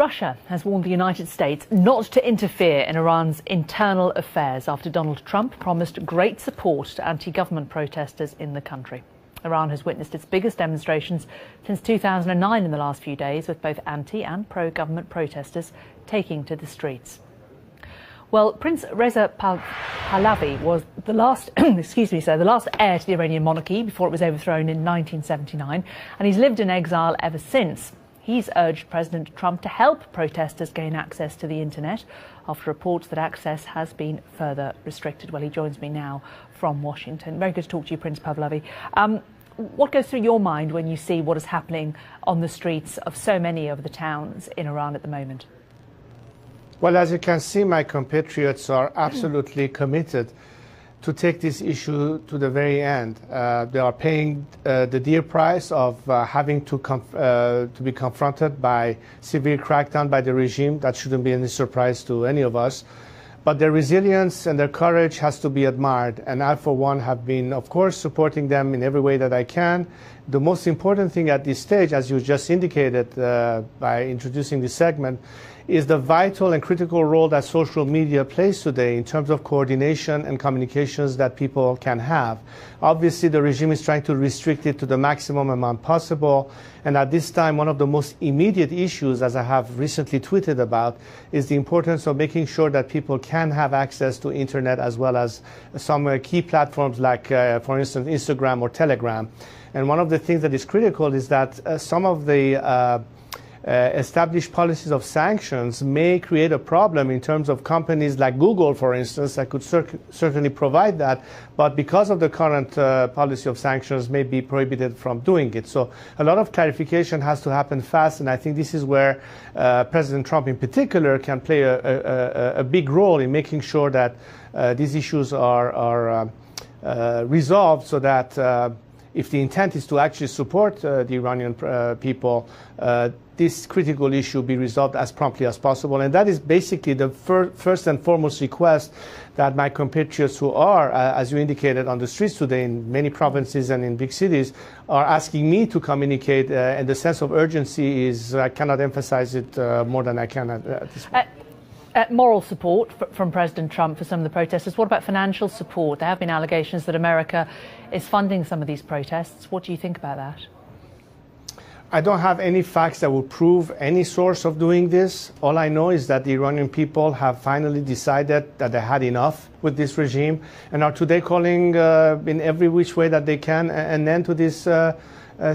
Russia has warned the United States not to interfere in Iran's internal affairs after Donald Trump promised great support to anti-government protesters in the country. Iran has witnessed its biggest demonstrations since 2009 in the last few days, with both anti- and pro-government protesters taking to the streets. Well, Prince Reza Pahlavi was the last, the last heir to the Iranian monarchy before it was overthrown in 1979, and he's lived in exile ever since. He's urged President Trump to help protesters gain access to the internet after reports that access has been further restricted. Well, he joins me now from Washington. Very good to talk to you, Prince Pahlavi. What goes through your mind when you see what is happening on the streets of so many of the towns in Iran at the moment? Well, as you can see, my compatriots are absolutely committed to take this issue to the very end. They are paying the dear price of having to be confronted by severe crackdown by the regime. That shouldn't be any surprise to any of us. But their resilience and their courage has to be admired. And I, for one, have been, of course, supporting them in every way that I can. The most important thing at this stage, as you just indicated by introducing this segment, is the vital and critical role that social media plays today in terms of coordination and communications that people can have. Obviously, the regime is trying to restrict it to the maximum amount possible. And at this time, one of the most immediate issues, as I have recently tweeted about, is the importance of making sure that people can have access to internet as well as some key platforms like, for instance, Instagram or Telegram. And one of the things that is critical is that some of the established policies of sanctions may create a problem in terms of companies like Google, for instance, that could certainly provide that, but because of the current policy of sanctions may be prohibited from doing it. So a lot of clarification has to happen fast, and I think this is where President Trump in particular can play a big role in making sure that these issues are resolved, so that if the intent is to actually support the Iranian people, this critical issue be resolved as promptly as possible. And that is basically the first and foremost request that my compatriots who are, as you indicated, on the streets today in many provinces and in big cities, are asking me to communicate. And the sense of urgency is, I cannot emphasize it more than I can at this point. Moral support from President Trump for some of the protesters. What about financial support? There have been allegations that America is funding some of these protests. What do you think about that? I don't have any facts that would prove any source of doing this. All I know is that the Iranian people have finally decided that they had enough with this regime and are today calling in every which way that they can an end to this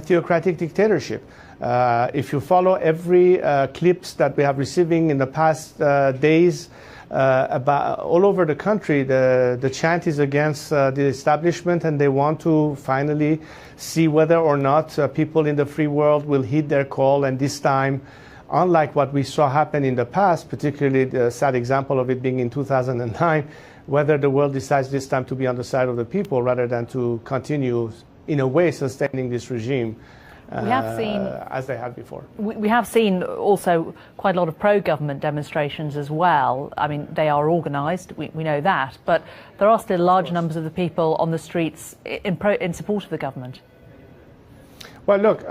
theocratic dictatorship. If you follow every clips that we have receiving in the past days about all over the country, the chant is against the establishment, and they want to finally see whether or not people in the free world will heed their call. And this time, unlike what we saw happen in the past, particularly the sad example of it being in 2009, whether the world decides this time to be on the side of the people rather than to continue, in a way, sustaining this regime. We have seen, as they had before. We have seen also quite a lot of pro-government demonstrations as well. I mean, they are organised, we know that, but there are still large numbers of the people on the streets in support of the government. Well, look,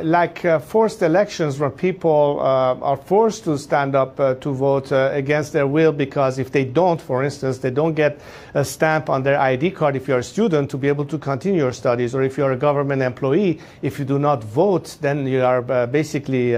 like forced elections where people are forced to stand up to vote against their will, because if they don't, for instance, they don't get a stamp on their ID card if you're a student to be able to continue your studies, or if you're a government employee, if you do not vote, then you are basically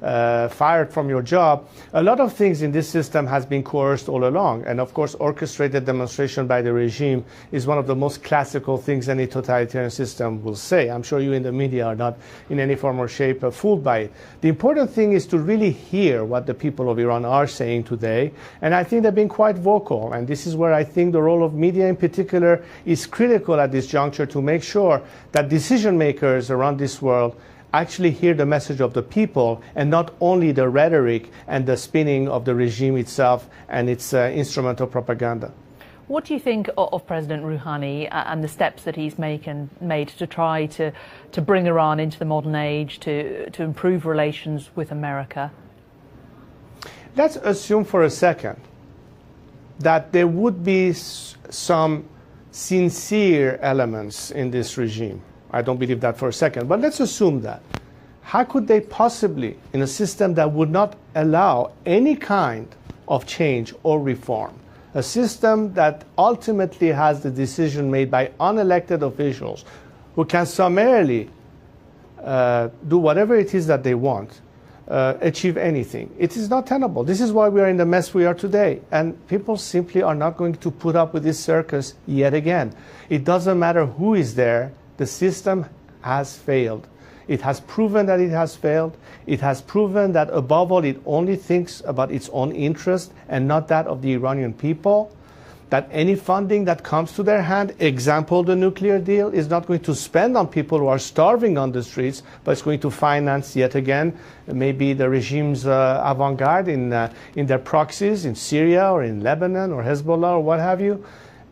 fired from your job. A lot of things in this system has been coerced all along. And of course, orchestrated demonstration by the regime is one of the most classical things any totalitarian system will say. I'm sure you in the media are not in any form or shape fooled by it. The important thing is to really hear what the people of Iran are saying today. And I think they've been quite vocal. And this is where I think the role of media in particular is critical at this juncture, to make sure that decision makers around this world actually hear the message of the people and not only the rhetoric and the spinning of the regime itself and its instrumental propaganda. What do you think of President Rouhani and the steps that he's made to try to bring Iran into the modern age, to improve relations with America? Let's assume for a second that there would be some sincere elements in this regime. I don't believe that for a second, but let's assume that. How could they possibly, in a system that would not allow any kind of change or reform, a system that ultimately has the decision made by unelected officials who can summarily do whatever it is that they want, achieve anything? It is not tenable. This is why we are in the mess we are today. And people simply are not going to put up with this circus yet again. It doesn't matter who is there. The system has failed. It has proven that it has failed. It has proven that, above all, it only thinks about its own interest and not that of the Iranian people. That any funding that comes to their hand, example the nuclear deal, is not going to spend on people who are starving on the streets, but it's going to finance, yet again, maybe the regime's avant-garde in their proxies in Syria or in Lebanon or Hezbollah or what have you.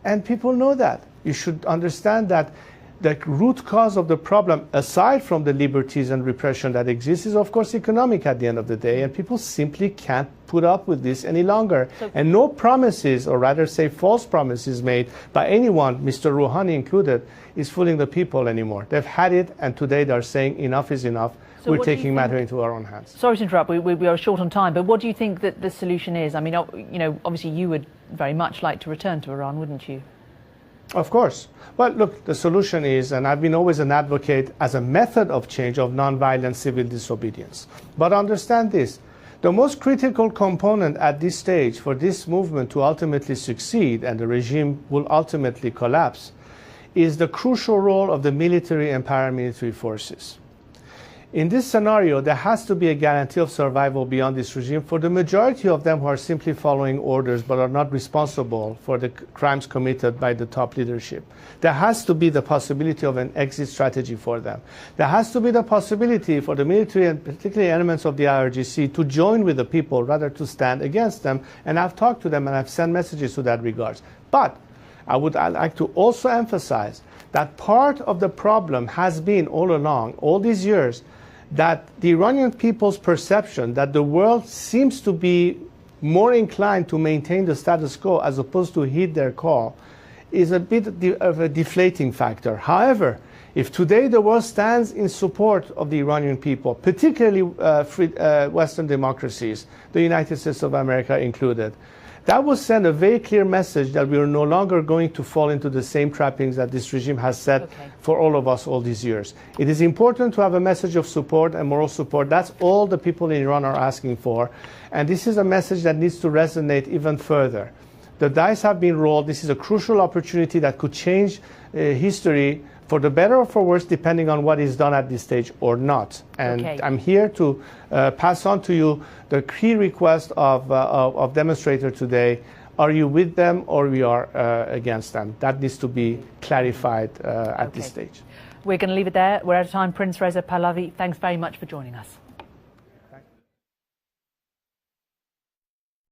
And people know that. You should understand that the root cause of the problem, aside from the liberties and repression that exists, is of course economic at the end of the day, and people simply can't put up with this any longer. And no promises, or rather say false promises made by anyone, Mr. Rouhani included, is fooling the people anymore. They've had it, and today they're saying enough is enough. So we're taking matter into our own hands. Sorry to interrupt, we are short on time, but what do you think that the solution is? I mean, you know, obviously you would very much like to return to Iran, wouldn't you? Of course. Well, look, the solution is, and I've been always an advocate as a method of change, of nonviolent civil disobedience. But understand this, the most critical component at this stage for this movement to ultimately succeed and the regime will ultimately collapse is the crucial role of the military and paramilitary forces. In this scenario, there has to be a guarantee of survival beyond this regime for the majority of them who are simply following orders but are not responsible for the crimes committed by the top leadership. There has to be the possibility of an exit strategy for them. There has to be the possibility for the military and particularly elements of the IRGC to join with the people rather to stand against them. And I've talked to them and I've sent messages to that regard. But I'd like to also emphasize that part of the problem has been all along, all these years, that the Iranian people's perception that the world seems to be more inclined to maintain the status quo as opposed to heed their call is a bit of a deflating factor. However, if today the world stands in support of the Iranian people, particularly Western democracies, the United States of America included, that will send a very clear message that we are no longer going to fall into the same trappings that this regime has set for all of us all these years. It is important to have a message of support and moral support. That's all the people in Iran are asking for. And this is a message that needs to resonate even further. The dice have been rolled. This is a crucial opportunity that could change history for the better or for worse, depending on what is done at this stage or not. And I'm here to pass on to you the key request of demonstrator today. Are you with them or we are against them? That needs to be clarified at this stage. We're going to leave it there. We're out of time. Prince Reza Pahlavi, thanks very much for joining us.